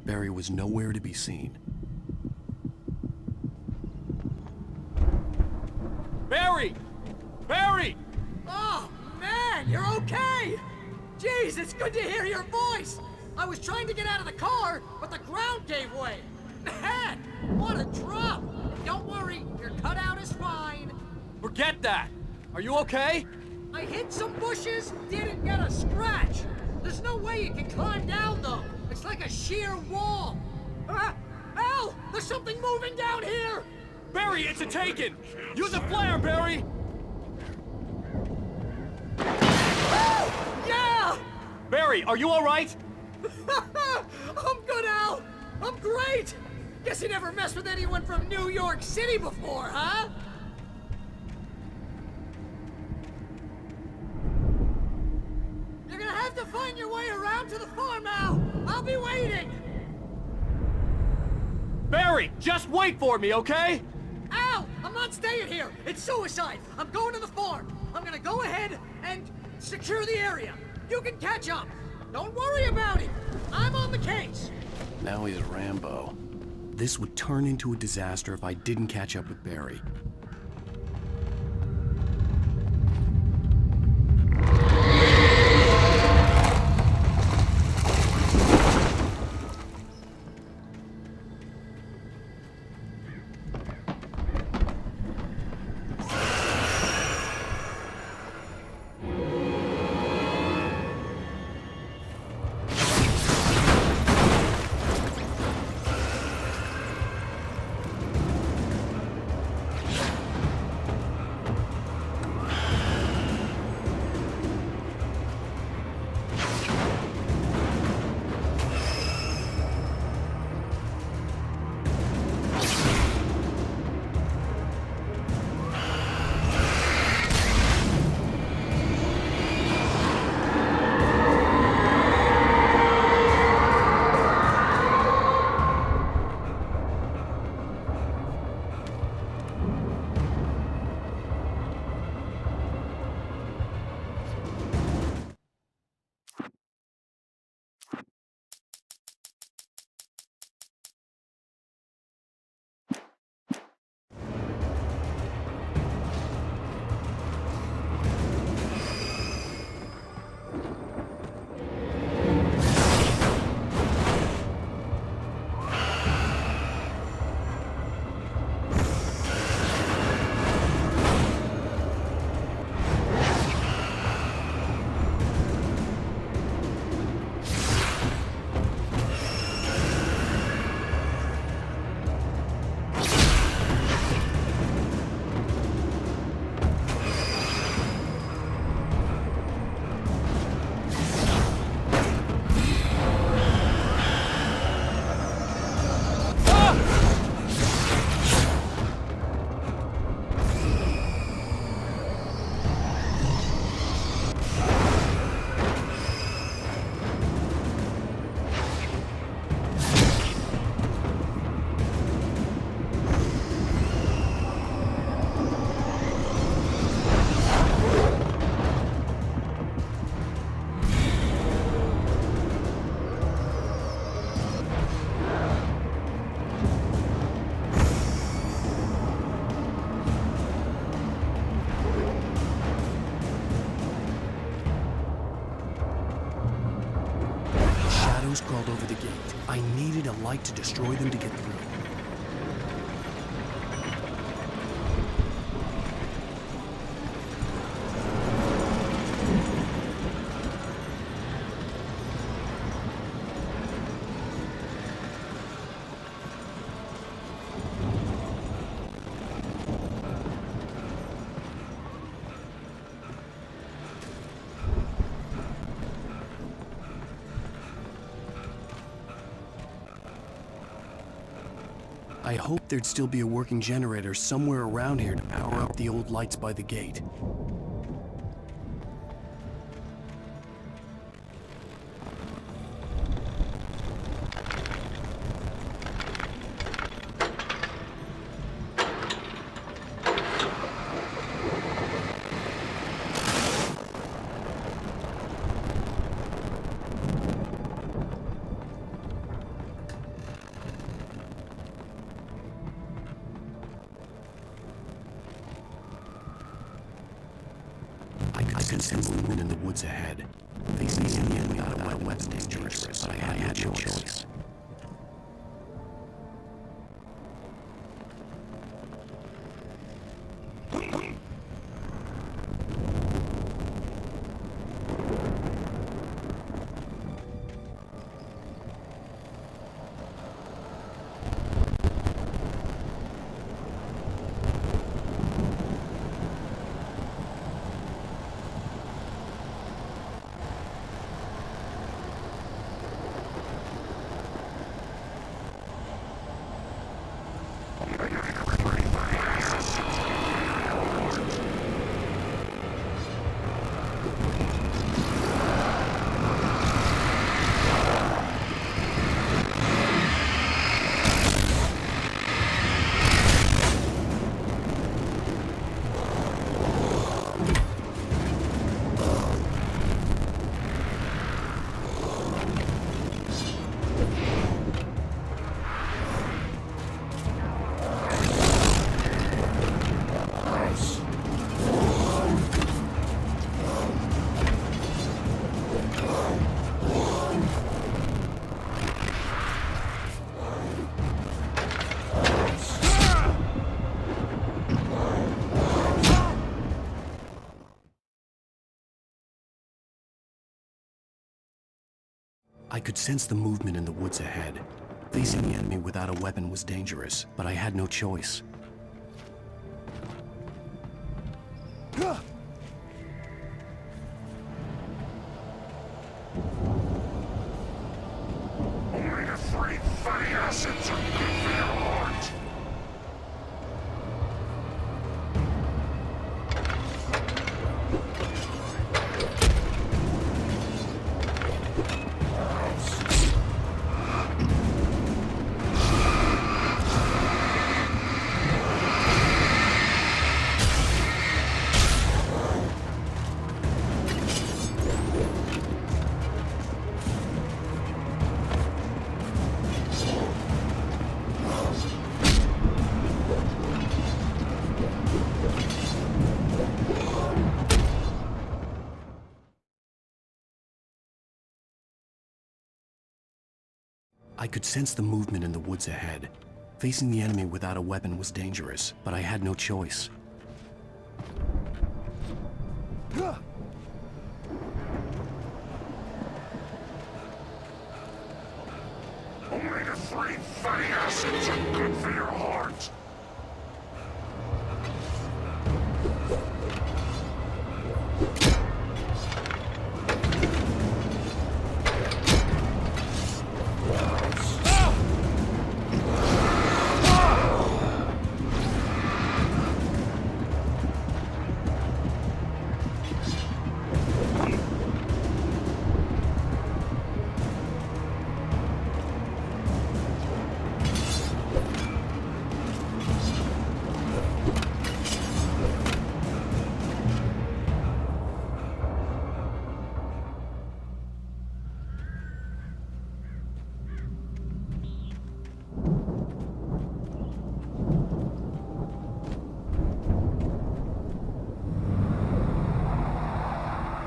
Barry was nowhere to be seen. Barry! Barry! Oh, man, you're okay! Jeez, it's good to hear your voice! I was trying to get out of the car, but the ground gave way! Man, what a drop! Don't worry, your cutout is fine. Forget that! Are you okay? I hit some bushes, didn't get a scratch. There's no way you can climb down, though. It's like a sheer wall. Al! There's something moving down here! Barry, it's a taken! Use a flare, Barry! Oh, yeah! Barry, are you alright? I'm good, Al! I'm great! Guess you never messed with anyone from New York City before, huh? You're gonna have to find your way around to the farm, Al! I'll be waiting! Barry, just wait for me, okay? Al! I'm not staying here! It's suicide! I'm going to the farm! I'm gonna go ahead and secure the area! You can catch up! Don't worry about it! I'm on the case! Now he's Rambo. This would turn into a disaster if I didn't catch up with Barry. Crawled over the gate. I needed a light to destroy them to get through. I hoped there'd still be a working generator somewhere around here to power up the old lights by the gate. sensed a movement in the woods ahead. Facing the enemy without a weapon was dangerous, but I had no choice. I could sense the movement in the woods ahead. Facing the enemy without a weapon was dangerous, but I had no choice. Only the three funny acids are good for your heart. I could sense the movement in the woods ahead. Facing the enemy without a weapon was dangerous, but I had no choice. Only the three fatty acids are good for your heart.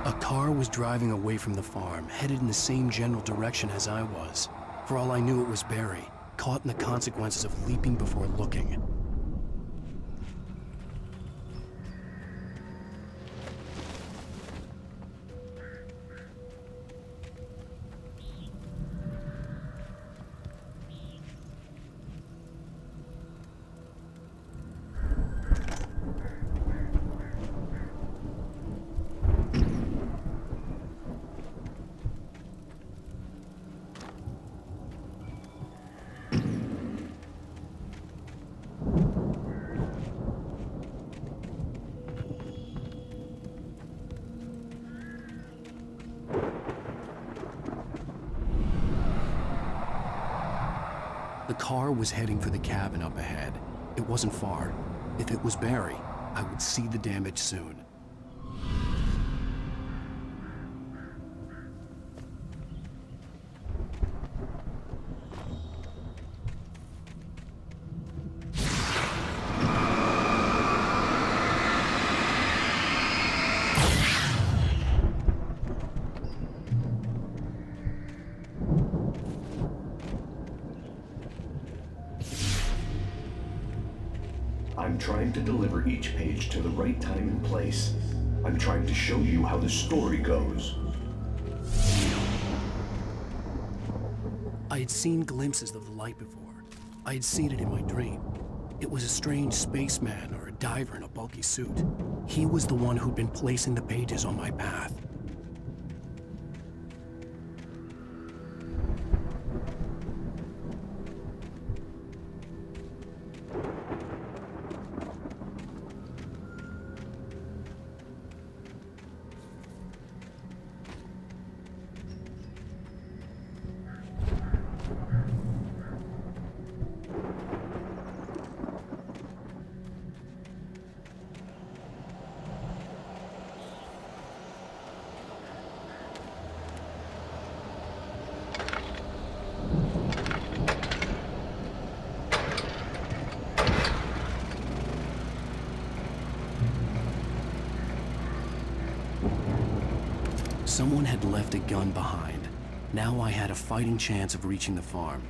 A car was driving away from the farm, headed in the same general direction as I was. For all I knew, it was Barry, caught in the consequences of leaping before looking. The car was heading for the cabin up ahead. It wasn't far. If it was Barry, I would see the damage soon. I'm trying to deliver each page to the right time and place. I'm trying to show you how the story goes. I had seen glimpses of the light before. I had seen it in my dream. It was a strange spaceman or a diver in a bulky suit. He was the one who'd been placing the pages on my path. Someone had left a gun behind. Now I had a fighting chance of reaching the farm.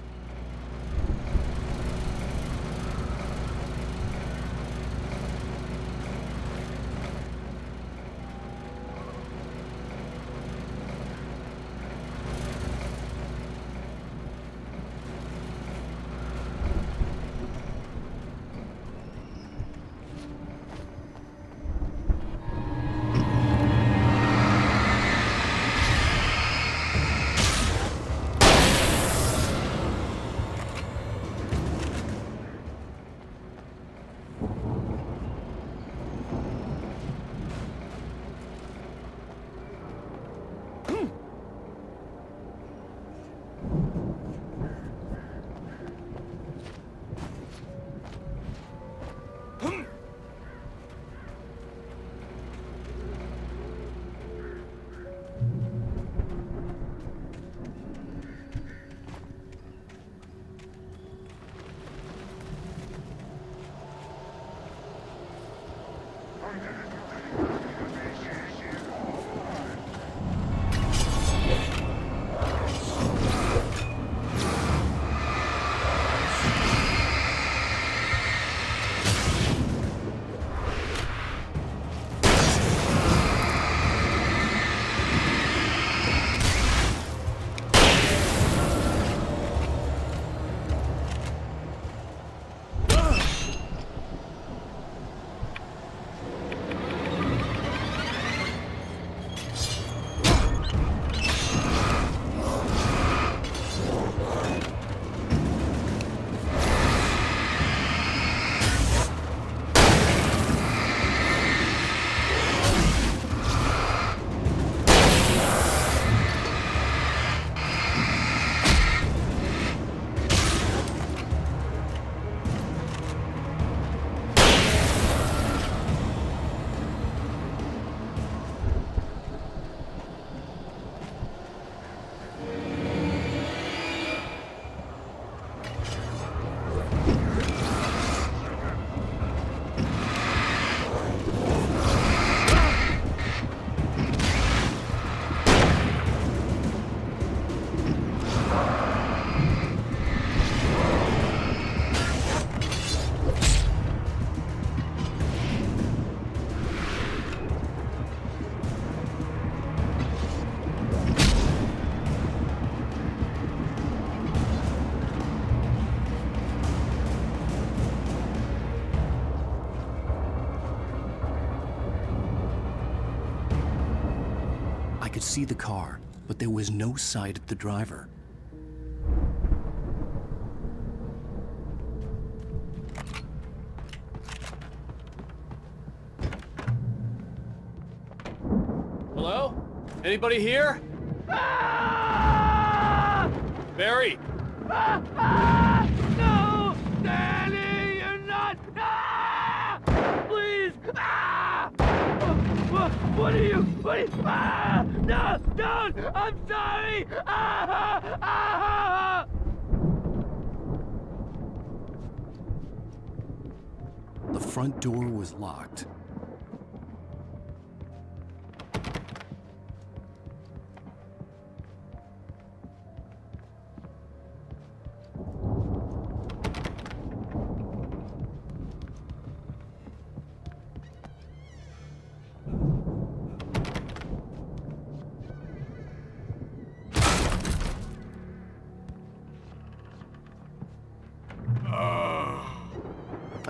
I could see the car, but there was no sight of the driver. Hello? Anybody here? Barry! No! Danny, you're not! Please! What are you? No! Don't! I'm sorry! The front door was locked.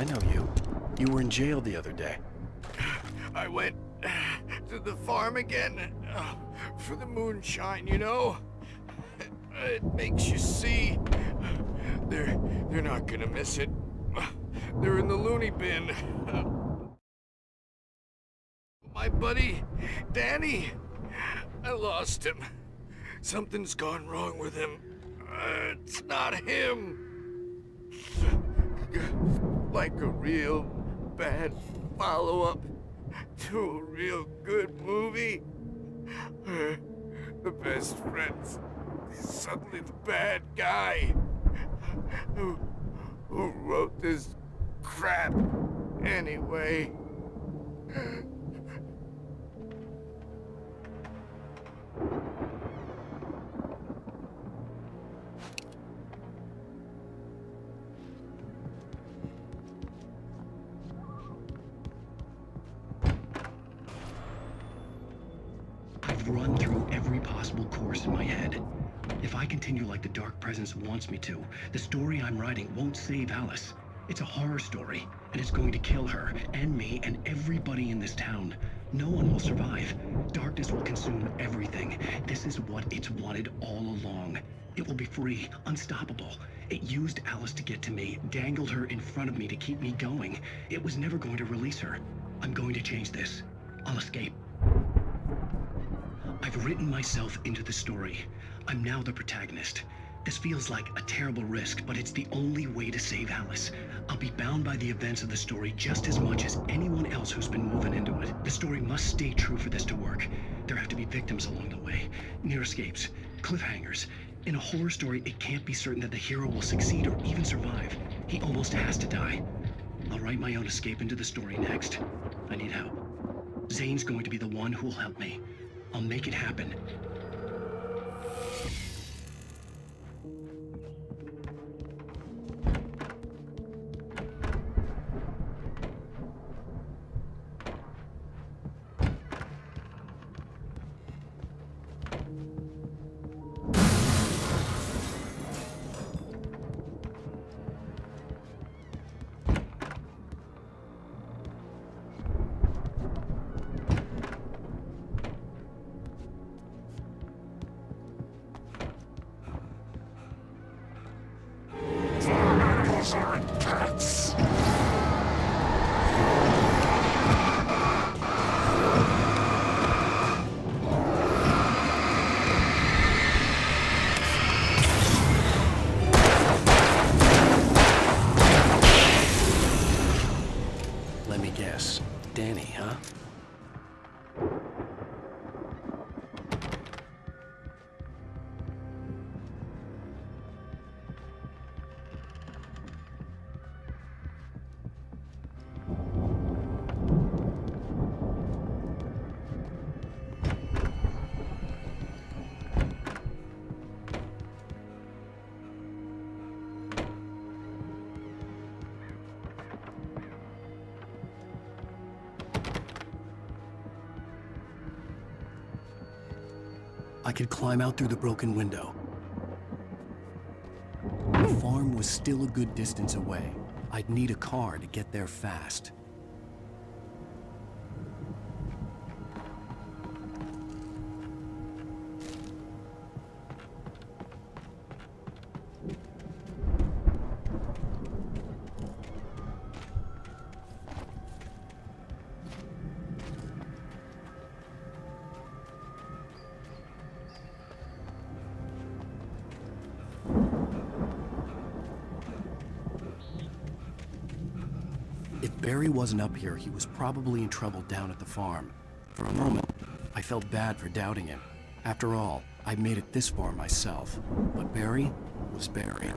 I know you. You were in jail the other day. I went to the farm again for the moonshine, you know? It makes you see. They're not gonna miss it. They're in the loony bin. My buddy, Danny, I lost him. Something's gone wrong with him. It's not him. Like a real bad follow-up to a real good movie. The best friend's suddenly the bad guy. Who wrote this crap anyway? I've run through every possible course in my head. If I continue like the Dark Presence wants me to, the story I'm writing won't save Alice. It's a horror story, and it's going to kill her, and me, and everybody in this town. No one will survive. Darkness will consume everything. This is what it's wanted all along. It will be free, unstoppable. It used Alice to get to me, dangled her in front of me to keep me going. It was never going to release her. I'm going to change this. I'll escape. I've written myself into the story. I'm now the protagonist. This feels like a terrible risk, but it's the only way to save Alice. I'll be bound by the events of the story just as much as anyone else who's been woven into it. The story must stay true for this to work. There have to be victims along the way, near escapes, cliffhangers. In a horror story, it can't be certain that the hero will succeed or even survive. He almost has to die. I'll write my own escape into the story next. I need help. Zane's going to be the one who'll help me. I'll make it happen. Animals aren't pets. Let me guess. Danny, huh? I could climb out through the broken window. The farm was still a good distance away. I'd need a car to get there fast. If Barry wasn't up here, he was probably in trouble down at the farm. For a moment, I felt bad for doubting him. After all, I made it this far myself. But Barry was Barry.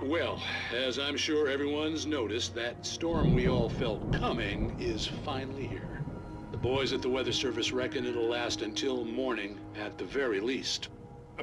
Well, as I'm sure everyone's noticed, that storm we all felt coming is finally here. The boys at the Weather Service reckon it'll last until morning at the very least.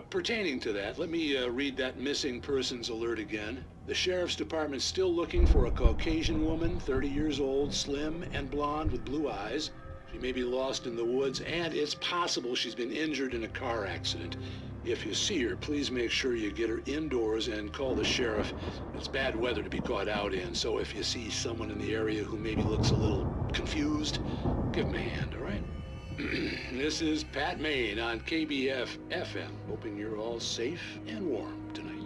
Pertaining to that, let me read that missing persons alert again. The Sheriff's Department's still looking for a Caucasian woman, 30 years old, slim and blonde with blue eyes. She may be lost in the woods, and it's possible she's been injured in a car accident. If you see her, please make sure you get her indoors and call the sheriff. It's bad weather to be caught out in, so if you see someone in the area who maybe looks a little confused, give them a hand, all right? This is Pat Maine on KBF FM, hoping you're all safe and warm tonight.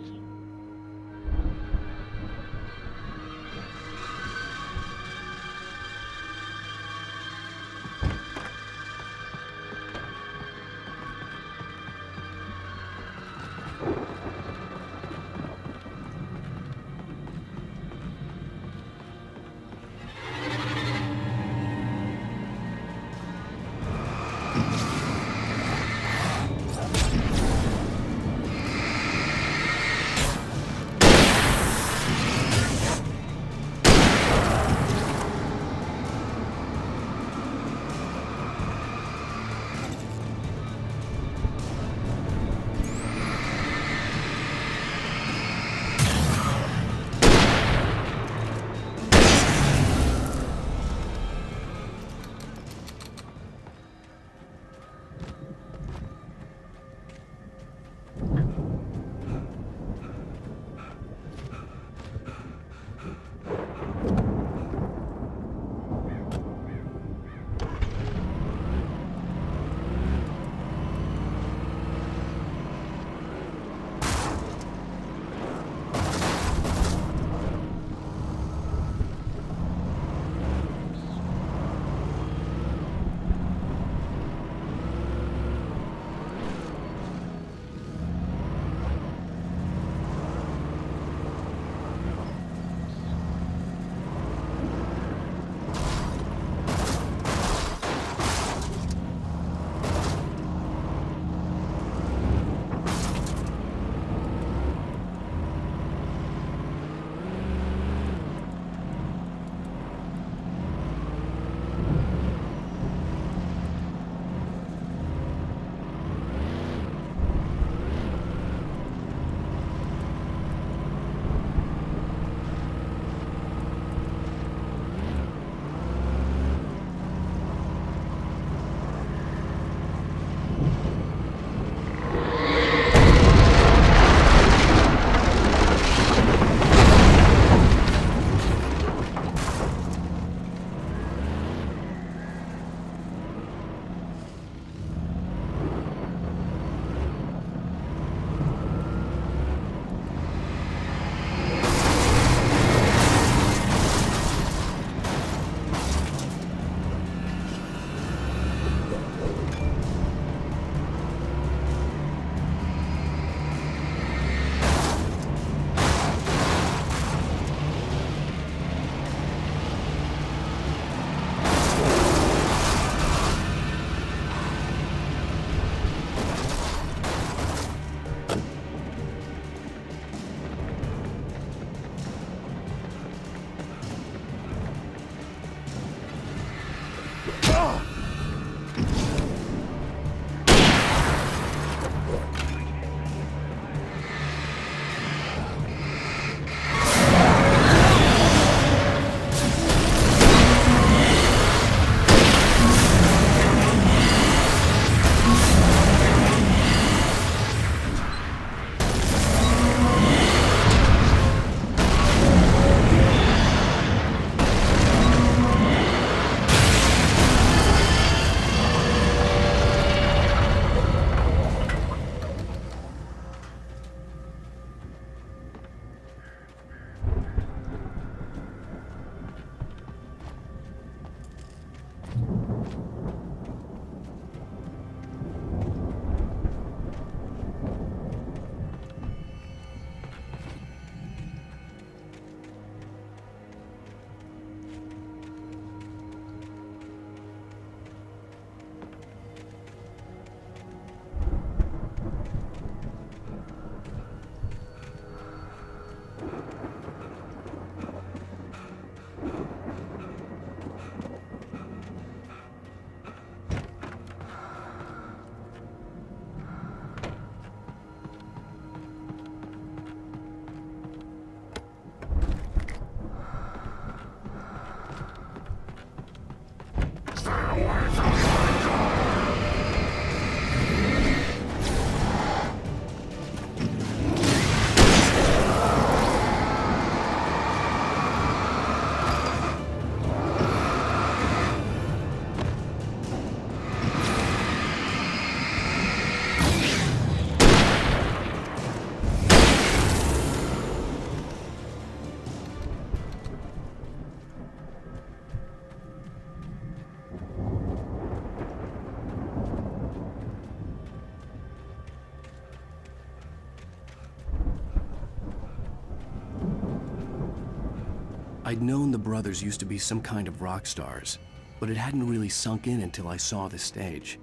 I'd known the brothers used to be some kind of rock stars, but it hadn't really sunk in until I saw the stage.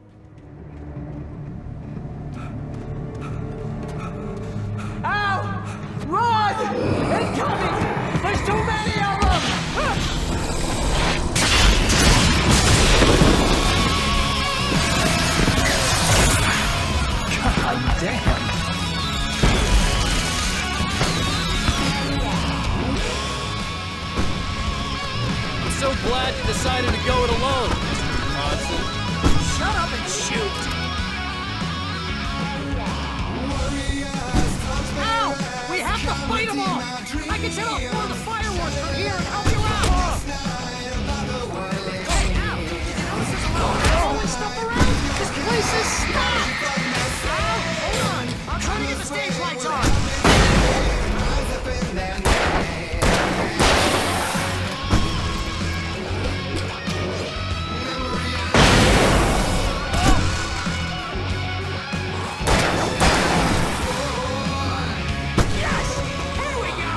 Ow! Run! Incoming! There's too many of them! God damn! I'm so glad you decided to go it alone, Mr. Johnson. Shut up and shoot! Ow! We have to fight them all! I can set off more of the fireworks from here and help you out! Hey, Al! Did you notice there's a little arrow and stuff around? This place is stopped! Al, hold on! I'm trying to get the stage lights on! Yes! Here we go!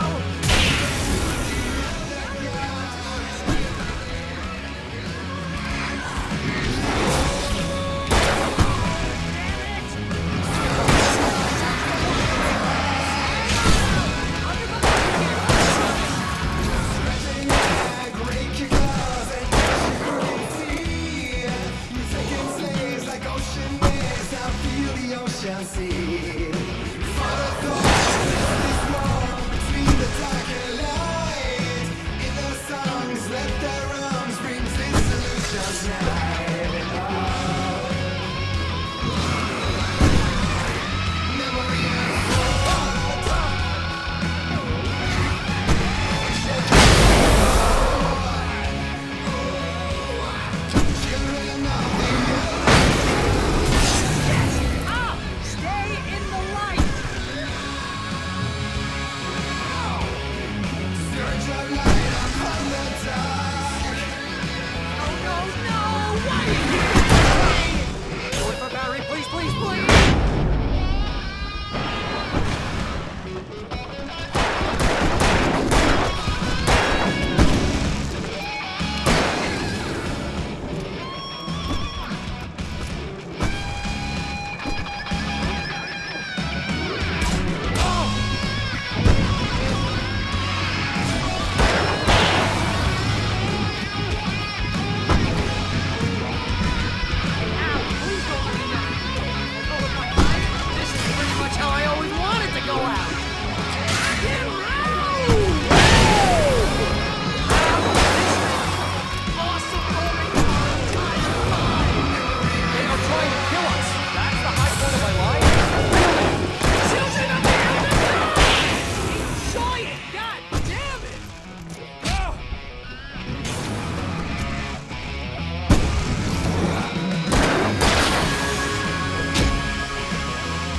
Al, stay in the light! Oh, no, no! Why are you doing this? Wait for battery, please, please, please! Al, please don't let me down. I'll go with my mind. This is pretty much how I always wanted to go out. Get around! Al, this is awesome moment of our entire lives. They are trying to kill us. That's the high point of my life. Children of the Amazon! Enjoy it! God damn it!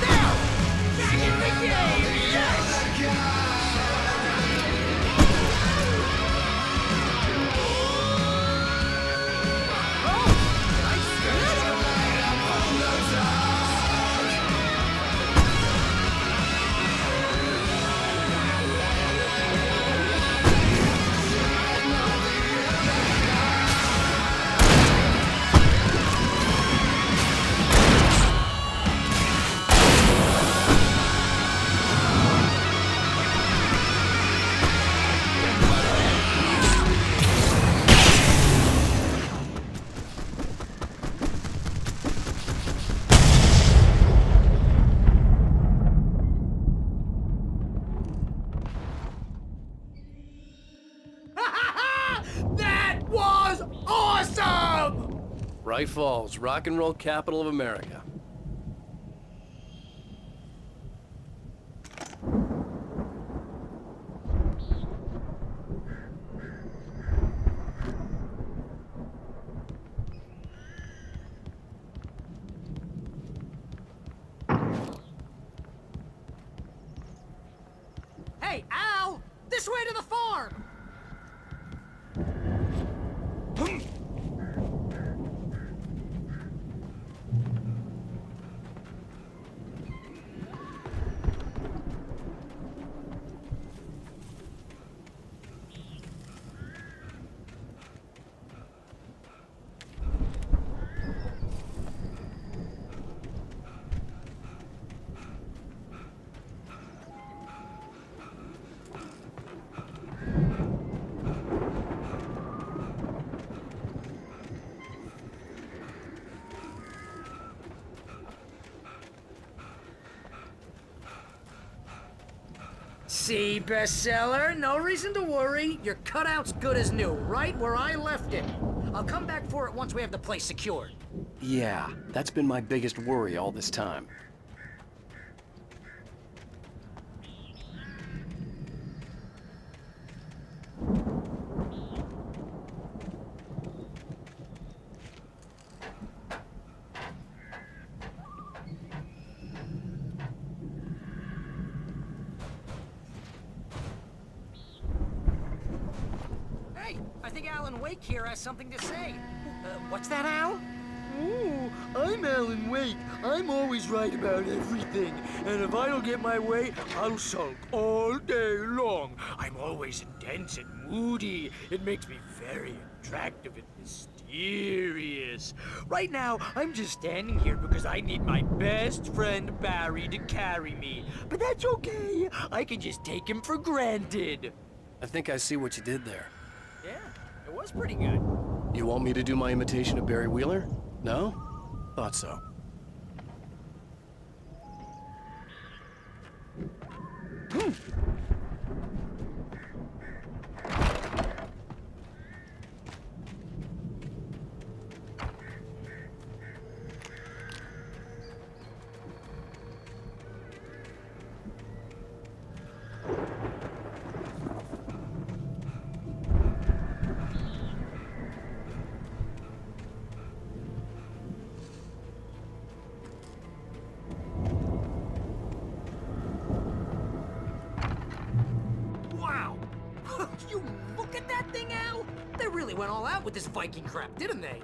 Now! Back in the game! Yes! Oh! Nice hit! That was awesome! Bright Falls, rock and roll capital of America. Hey, Al! This way to the farm! See, bestseller? No reason to worry. Your cutout's good as new, right where I left it. I'll come back for it once we have the place secured. Yeah, that's been my biggest worry all this time. Hey, I think Alan Wake here has something to say. What's that, Al? Ooh, I'm Alan Wake. I'm always right about everything. And if I don't get my way, I'll sulk all day long. I'm always intense and moody. It makes me very attractive and mysterious. Right now, I'm just standing here because I need my best friend Barry to carry me. But that's okay. I can just take him for granted. I think I see what you did there. Yeah, it was pretty good. You want me to do my imitation of Barry Wheeler? No? Thought so. Wow! You look at that thing, Al! They really went all out with this Viking crap, didn't they?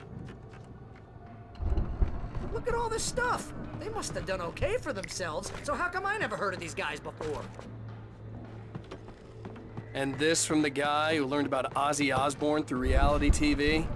Look at all this stuff! They must have done okay for themselves, so how come I never heard of these guys before? And this from the guy who learned about Ozzy Osbourne through reality TV?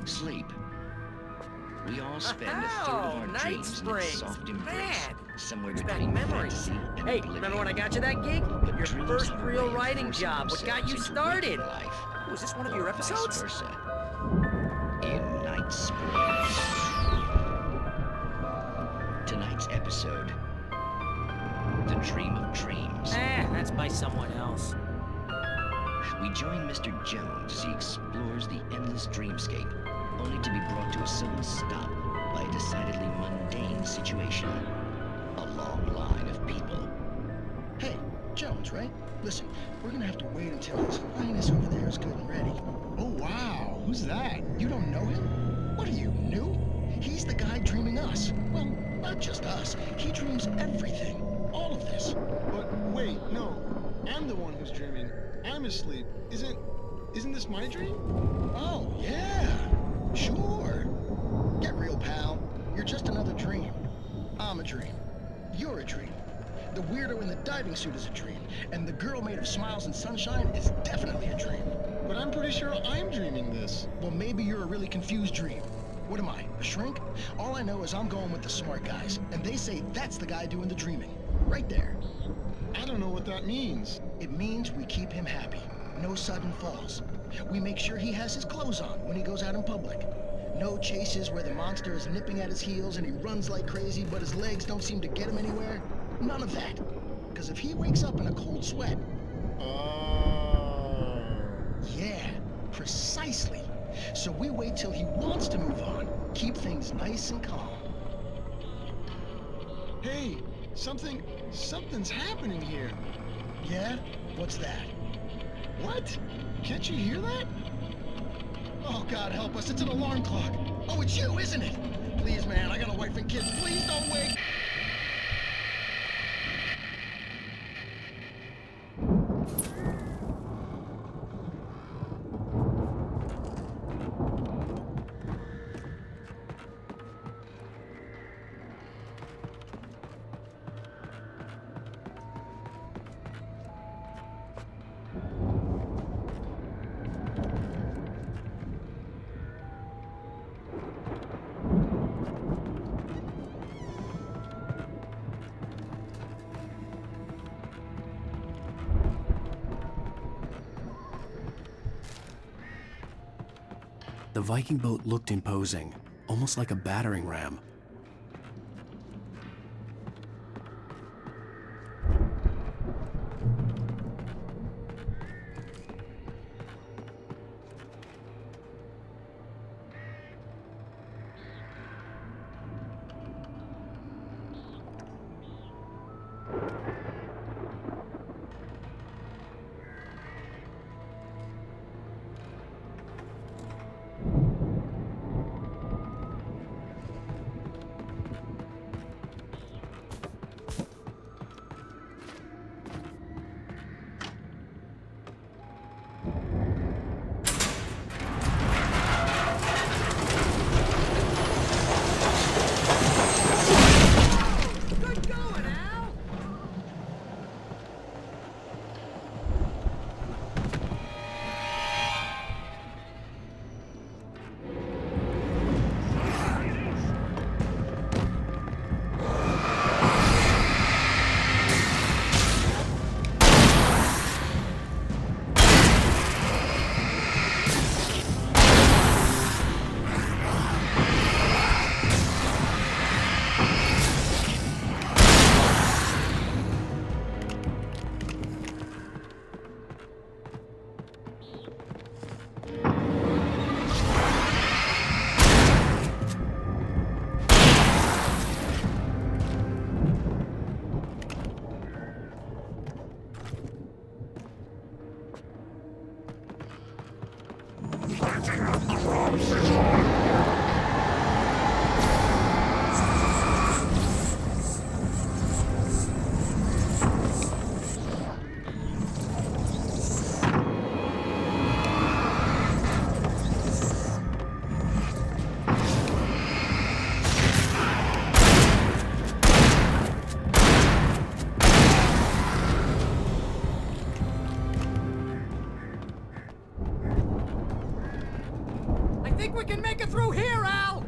Sleep. We all spend a third of our Night dreams in Springs. its soft embrace, Man, somewhere brings back between memories. fantasy and Hey, oblivion. remember when I got you that gig? But Your dreams first have a real way of writing forcing job. What got you themselves into started? waking life, Was this one of your or episodes? Vice versa. In Night Springs. Tonight's episode: The Dream of Dreams. That's by someone else. We join Mr. Jones as he explores the endless dreamscape, only to be brought to a sudden stop by a decidedly mundane situation. A long line of people. Hey, Jones, right? Listen, we're gonna have to wait until his highness over there is good and ready. Oh, wow. Who's that? You don't know him? What are you, new? He's the guy dreaming us. Well, not just us. He dreams everything. All of this. But wait, no. I'm the one who's dreaming. I'm asleep. Isn't this my dream? Oh, yeah. Sure. Get real, pal. You're just another dream. I'm a dream. You're a dream. The weirdo in the diving suit is a dream. And the girl made of smiles and sunshine is definitely a dream. But I'm pretty sure I'm dreaming this. Well, maybe you're a really confused dream. What am I, a shrink? All I know is I'm going with the smart guys, and they say that's the guy doing the dreaming. Right there. I don't know what that means. It means we keep him happy. No sudden falls. We make sure he has his clothes on when he goes out in public. No chases where the monster is nipping at his heels and he runs like crazy, but his legs don't seem to get him anywhere. None of that. Because if he wakes up in a cold sweat... Yeah, precisely. So we wait till he wants to move on. Keep things nice and calm. Hey, something's happening here. Yeah? What's that? What? Can't you hear that? Oh, God help us, it's an alarm clock. Oh, it's you, isn't it? Please, man, I got a wife and kids. Please don't wake. The Viking boat looked imposing, almost like a battering ram. Good going, Al! I think we can make it through here, Al!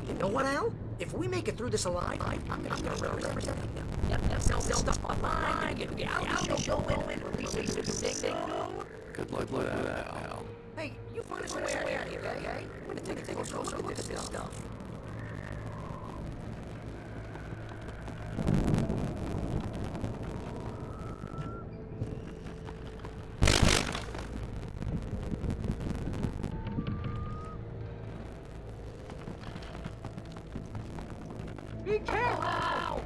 You know what, Al? If we make it through this alive, I'm gonna really everything. Sell stuff online, get reality show going, release this thing. Good luck with that, Al. Hey, you find us a way out of here, okay? We're gonna take a closer look at this stuff. Be careful!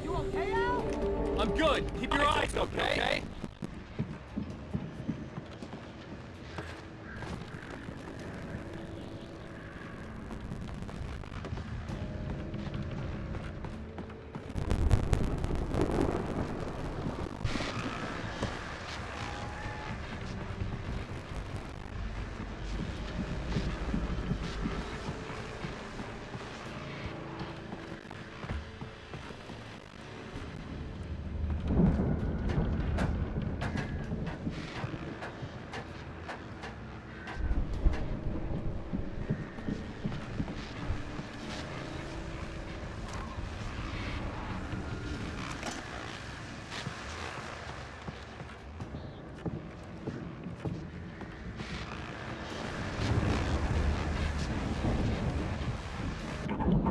You okay, Al? I'm good. Keep your eyes okay?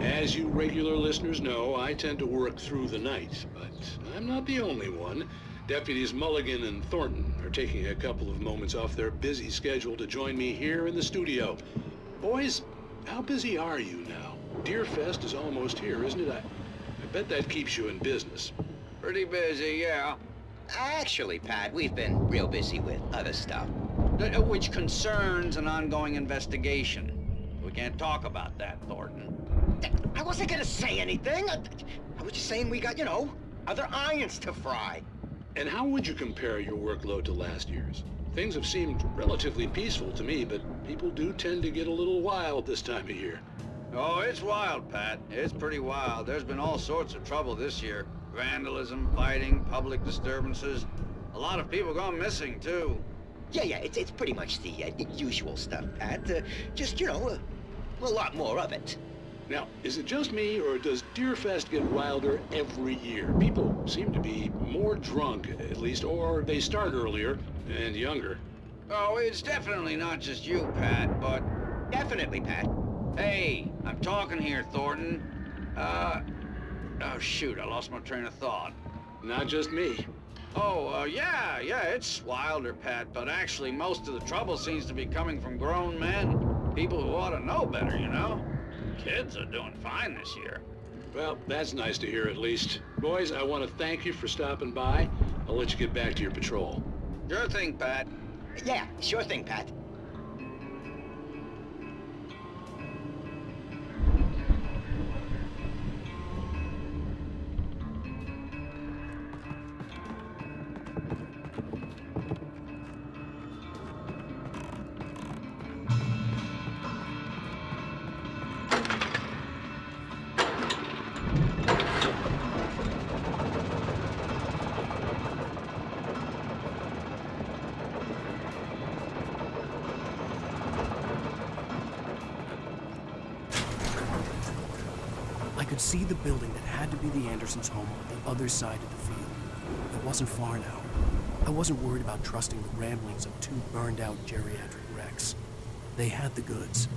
As you regular listeners know, I tend to work through the night, but I'm not the only one. Deputies Mulligan and Thornton are taking a couple of moments off their busy schedule to join me here in the studio. Boys, how busy are you now? Deerfest is almost here, isn't it? I bet that keeps you in business. Pretty busy, yeah. Actually, Pat, we've been real busy with other stuff, which concerns an ongoing investigation. We can't talk about that, Thornton. I wasn't gonna say anything. I was just saying we got, other irons to fry. And how would you compare your workload to last year's? Things have seemed relatively peaceful to me, but people do tend to get a little wild this time of year. Oh, it's wild, Pat. It's pretty wild. There's been all sorts of trouble this year. Vandalism, fighting, public disturbances. A lot of people gone missing, too. Yeah, it's pretty much the usual stuff, Pat. Just, a lot more of it. Now, is it just me, or does Deerfest get wilder every year? People seem to be more drunk, at least, or they start earlier and younger. Oh, it's definitely not just you, Pat, but... Definitely, Pat. Hey, I'm talking here, Thornton. Oh, shoot, I lost my train of thought. Not just me. Oh, yeah, it's wilder, Pat, but actually most of the trouble seems to be coming from grown men. People who ought to know better, Kids are doing fine this year. Well, that's nice to hear at least. Boys, I want to thank you for stopping by. I'll let you get back to your patrol. Sure thing, Pat. Yeah, sure thing, Pat. I could see the building that had to be the Andersons' home on the other side of the field. It wasn't far now. I wasn't worried about trusting the ramblings of two burned-out geriatric wrecks. They had the goods.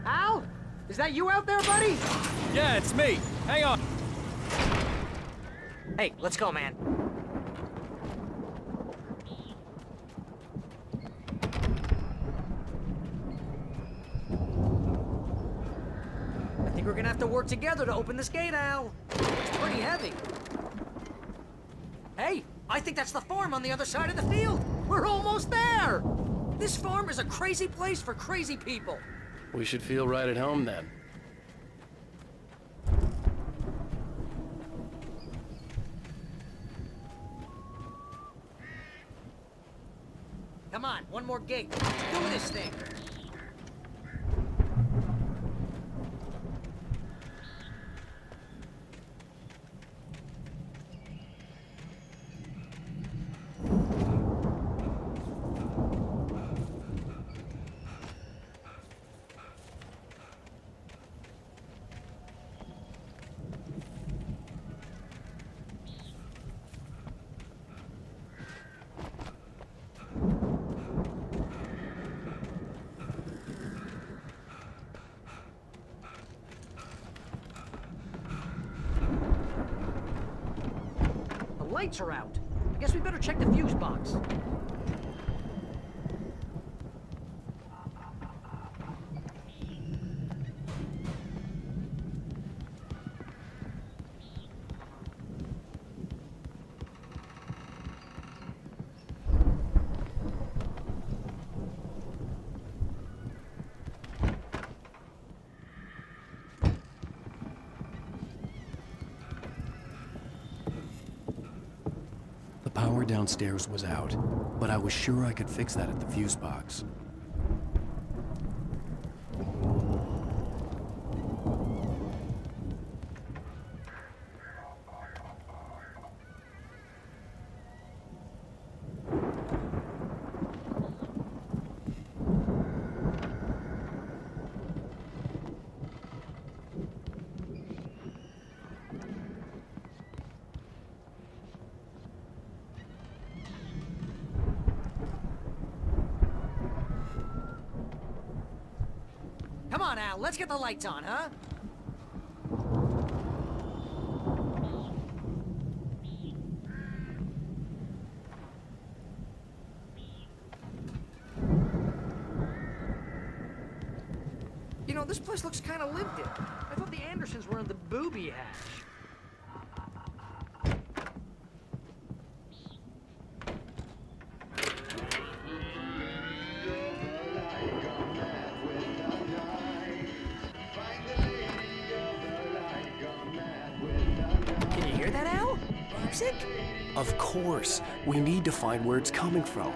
Al? Is that you out there, buddy? Yeah, it's me. Hang on. Hey, let's go, man. I think we're gonna have to work together to open this gate, Al. It's pretty heavy. Hey, I think that's the farm on the other side of the field. We're almost there. This farm is a crazy place for crazy people. We should feel right at home then. Come on, one more gate. Let's do this thing. Lights are out. I guess we better check the fuse box. Power downstairs was out, but I was sure I could fix that at the fuse box. Come on, Al, let's get the lights on, huh? You know, this place looks kind of lived in. I thought the Andersons were in the booby hatch. Can you hear that, Al? Music? Of course. We need to find where it's coming from.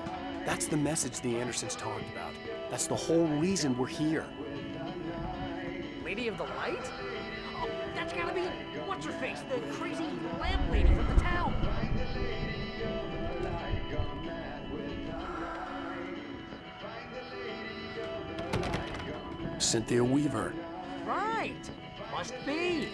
That's the message the Andersons talked about. That's the whole reason we're here. Lady of the Light? Oh, that's gotta be, what's-her-face, the crazy lamp lady from the town. Cynthia Weaver. Right. Must be.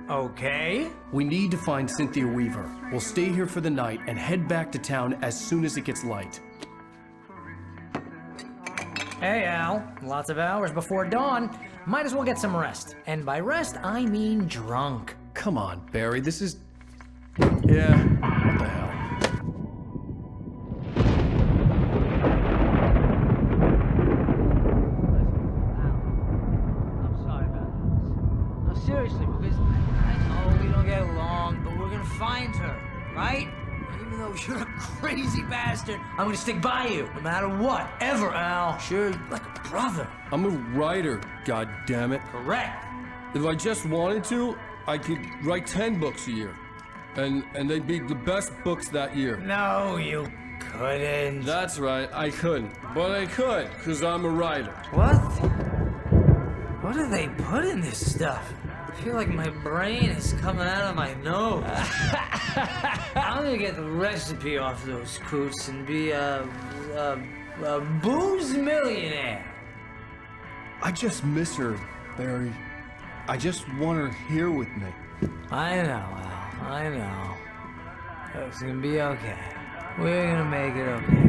Okay. We need to find Cynthia Weaver. We'll stay here for the night and head back to town as soon as it gets light. Hey, Al. Lots of hours before dawn. Might as well get some rest. And by rest, I mean drunk. Come on, Barry, this is... Yeah, what the hell? I'm sorry about this. No, seriously, because I know we don't get along, but we're gonna find her, right? Even though you're a crazy bastard, I'm gonna stick by you, no matter what, ever, Al. Sure, like a brother. I'm a writer, goddammit. Correct. If I just wanted to, I could write 10 books a year. And they'd be the best books that year. No, you couldn't. That's right, I couldn't. But I could, because I'm a writer. What? What do they put in this stuff? I feel like my brain is coming out of my nose. I'm gonna get the recipe off those coots and be a booze millionaire. I just miss her, Barry. I just want her here with me. I know, Al. I know. It's gonna be okay. We're gonna make it okay.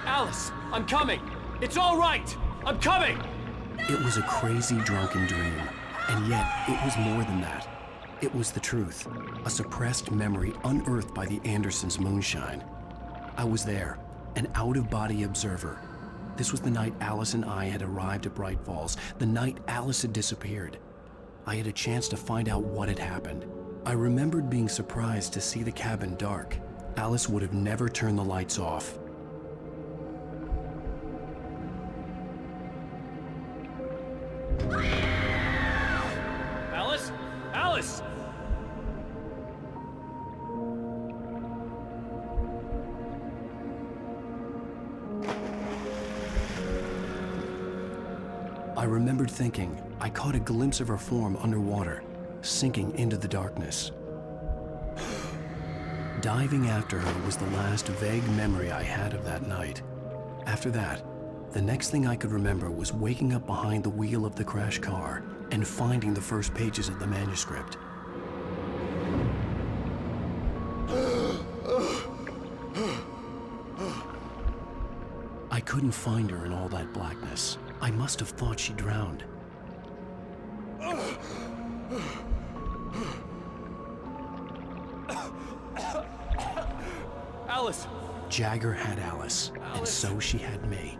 Alice, I'm coming. It's all right. I'm coming. It was a crazy drunken dream, and yet it was more than that. It was the truth, a suppressed memory unearthed by the Andersons' moonshine. I was there, an out-of-body observer. This was the night Alice and I had arrived at Bright Falls, the night Alice had disappeared. I had a chance to find out what had happened. I remembered being surprised to see the cabin dark. Alice would have never turned the lights off. Alice? Alice! I remembered thinking I caught a glimpse of her form underwater, sinking into the darkness. Diving after her was the last vague memory I had of that night. After that, the next thing I could remember was waking up behind the wheel of the crashed car and finding the first pages of the manuscript. I couldn't find her in all that blackness. I must have thought she drowned. Alice! Jagger had Alice, and so she had me.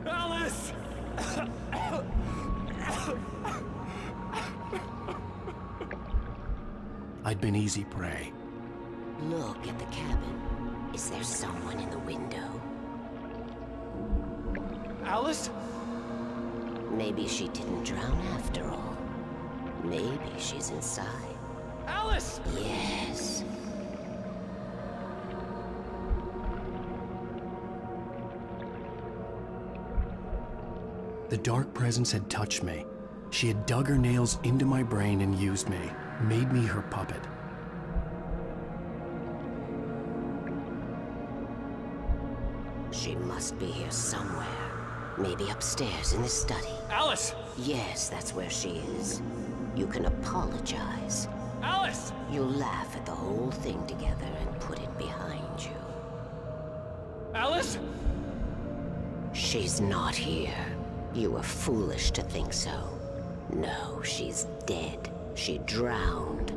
Alice! I'd been easy prey. Look at the cabin. Is there someone in the window? Alice? Maybe she didn't drown after all. Maybe she's inside. Alice! Yes. The dark presence had touched me. She had dug her nails into my brain and used me, made me her puppet. She must be here somewhere. Maybe upstairs in the study. Alice! Yes, that's where she is. You can apologize. Alice! You'll laugh at the whole thing together and put it behind you. Alice? She's not here. You were foolish to think so. No, she's dead. She drowned.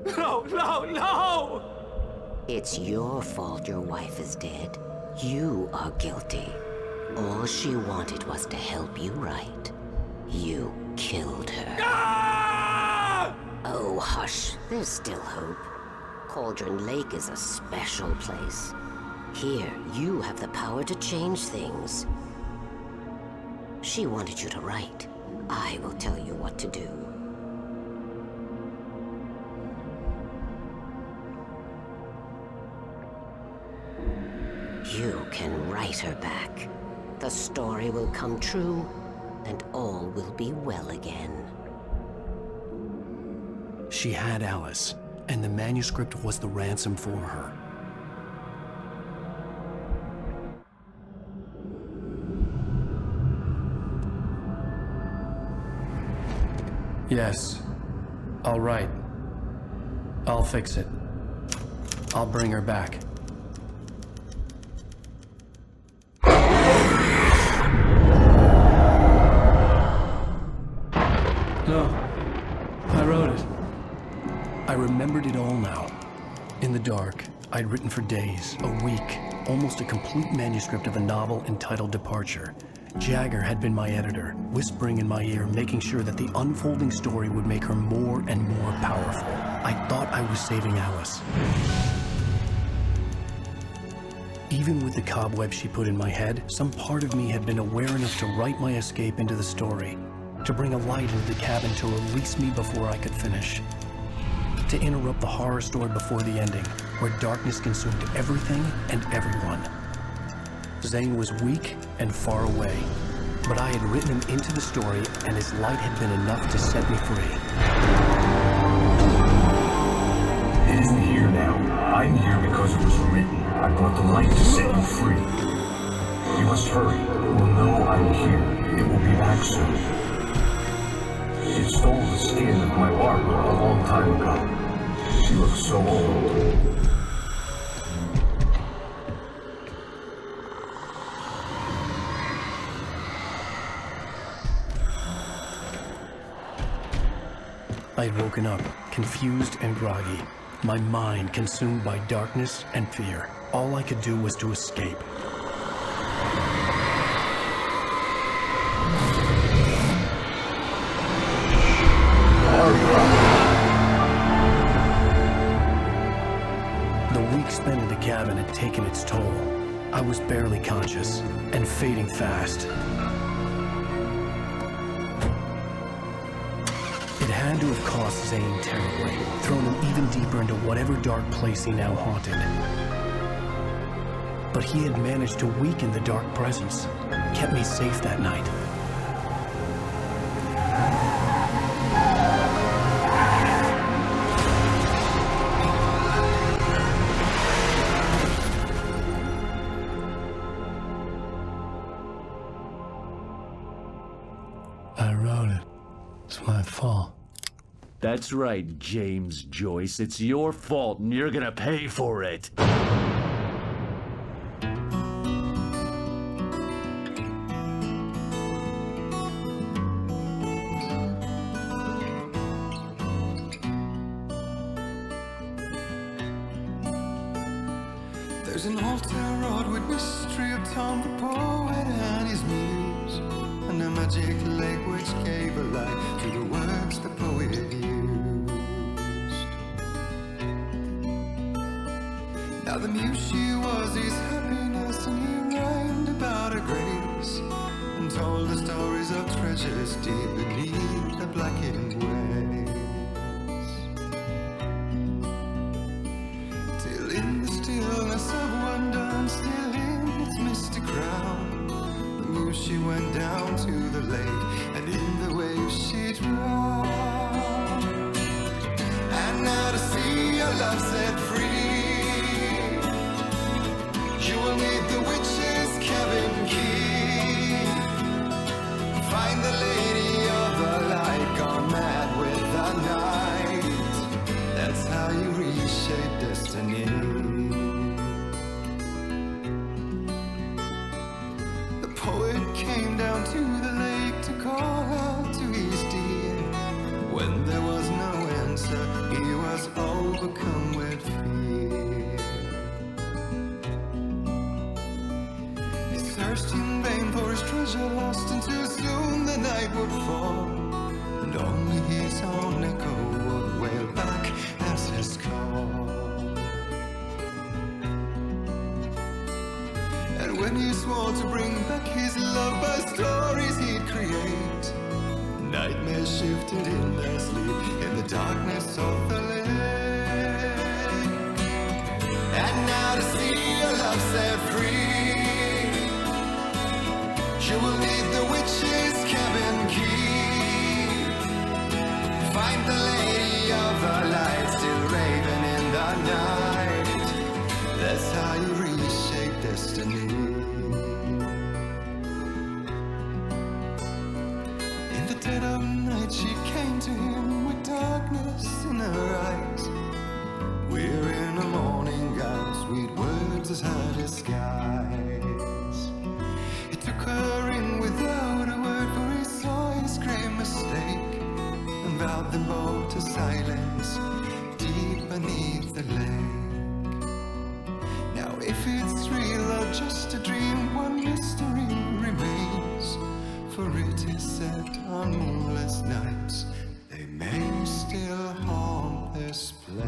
No, no, no! It's your fault your wife is dead. You are guilty. All she wanted was to help you right. You killed her. Oh, hush. There's still hope. Cauldron Lake is a special place. Here, you have the power to change things. She wanted you to write. I will tell you what to do. You can write her back. The story will come true, and all will be well again. She had Alice, and the manuscript was the ransom for her. Yes. All right. I'll fix it. I'll bring her back. No. I wrote it. I remembered it all now. In the dark, I'd written for days, a week, almost a complete manuscript of a novel entitled Departure. Jagger had been my editor, whispering in my ear, making sure that the unfolding story would make her more and more powerful. I thought I was saving Alice. Even with the cobwebs she put in my head, some part of me had been aware enough to write my escape into the story, to bring a light into the cabin to release me before I could finish, to interrupt the horror story before the ending, where darkness consumed everything and everyone. Zane was weak and far away, but I had written him into the story, and his light had been enough to set me free. It isn't here now. I'm here because it was written. I brought the light to set you free. You must hurry. You will know I'm here. It will be back soon. It stole the skin of my Barbara a long time ago. She looks so old. I had woken up, confused and groggy, my mind consumed by darkness and fear. All I could do was to escape. The week spent in the cabin had taken its toll. I was barely conscious, and fading fast. It had to have cost Zane terribly, thrown him even deeper into whatever dark place he now haunted. But he had managed to weaken the dark presence, kept me safe that night. I wrote it. It's my fault. That's right, James Joyce. It's your fault, and you're gonna pay for it. There's an old town road with mystery of Tom the poet and his muse, and a magic lake which gave a life to the words the poet used. Now the muse she was his happiness, and he rhymed about her grace, and told the stories of treasures deep beneath the blackened waves. Till in the stillness of wonder, still in its misty crown, the muse she went down to the lake, and in the waves she drowned. And now to see your love set free, you will need the witch's cabin key. Find the lady of the light, gone mad with the night. That's how you reshape destiny. The poet came down to the lake to call out to his dear. When there was no answer, he was overcome with fear. He searched in vain for his treasure lost, until soon the night would fall. when he swore to bring back his love by stories he'd create. Nightmares shifted in their sleep in the darkness of the lake. And now to see your love set free, you will need the witch's cabin key. Find the lady of the light still raving in the night. That's how you reshape destiny. In the dead of night she came to him with darkness in her eyes. We're in a morning gown, sweet words as her disguise. He took her in without a word, for he saw his grave mistake, and vowed them both to silence deep beneath the lake. Now if it's real or just a dream, one mystery remains, for it is said on moonless nights they may still haunt this place.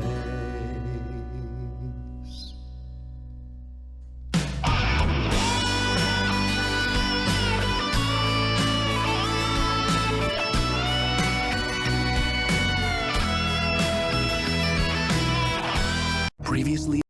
Previously